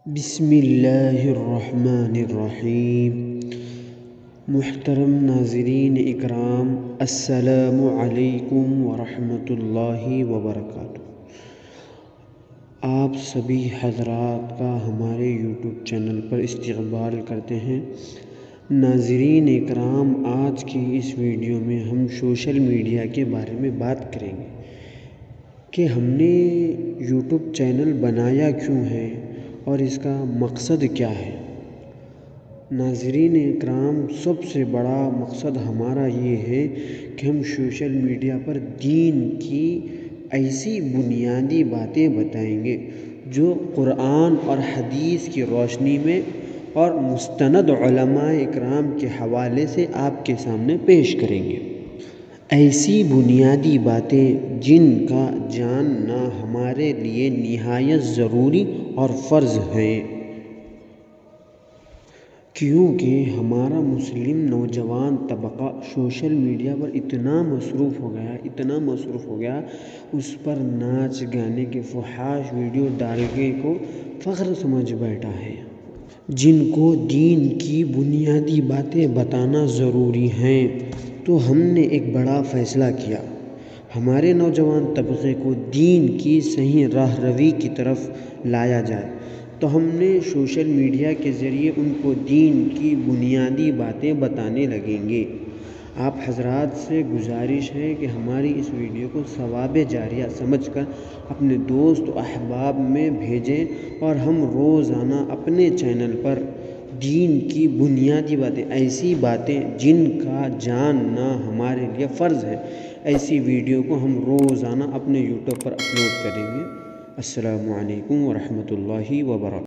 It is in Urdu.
بسم اللہ الرحمن الرحیم۔ محترم ناظرین اکرام، السلام علیکم ورحمۃ اللہ وبرکاتہ۔ آپ سبھی حضرات کا ہمارے یوٹیوب چینل پر استقبال کرتے ہیں۔ ناظرین اکرام، آج کی اس ویڈیو میں ہم سوشل میڈیا کے بارے میں بات کریں گے کہ ہم نے یوٹیوب چینل بنایا کیوں ہے اور اس کا مقصد کیا ہے۔ ناظرین اکرام، سب سے بڑا مقصد ہمارا یہ ہے کہ ہم سوشل میڈیا پر دین کی ایسی بنیادی باتیں بتائیں گے جو قرآن اور حدیث کی روشنی میں اور مستند علماء اکرام کے حوالے سے آپ کے سامنے پیش کریں گے۔ ایسی بنیادی باتیں جن کا جاننا ہمارے لیے نہایت ضروری اور فرض ہے، کیونکہ ہمارا مسلم نوجوان طبقہ سوشل میڈیا پر اتنا مصروف ہو گیا، اس پر ناچ گانے کے فحش ویڈیو ڈالنے کو فخر سمجھ بیٹھا ہے، جن کو دین کی بنیادی باتیں بتانا ضروری ہیں۔ تو ہم نے ایک بڑا فیصلہ کیا، ہمارے نوجوان طبقے کو دین کی صحیح راہنمائی کی طرف لایا جائے، تو ہم نے سوشل میڈیا کے ذریعے ان کو دین کی بنیادی باتیں بتانے لگیں گے۔ آپ حضرات سے گزارش ہے کہ ہماری اس ویڈیو کو ثواب جاریہ سمجھ کر اپنے دوست و احباب میں بھیجیں، اور ہم روزانہ اپنے چینل پر دین کی بنیادی باتیں، ایسی باتیں جن کا جاننا ہمارے لیے فرض ہے، ایسی ویڈیو کو ہم روزانہ اپنے یوٹیوب پر اپلوڈ کریں گے۔ السلام علیکم ورحمۃ اللہ وبرکاتہ۔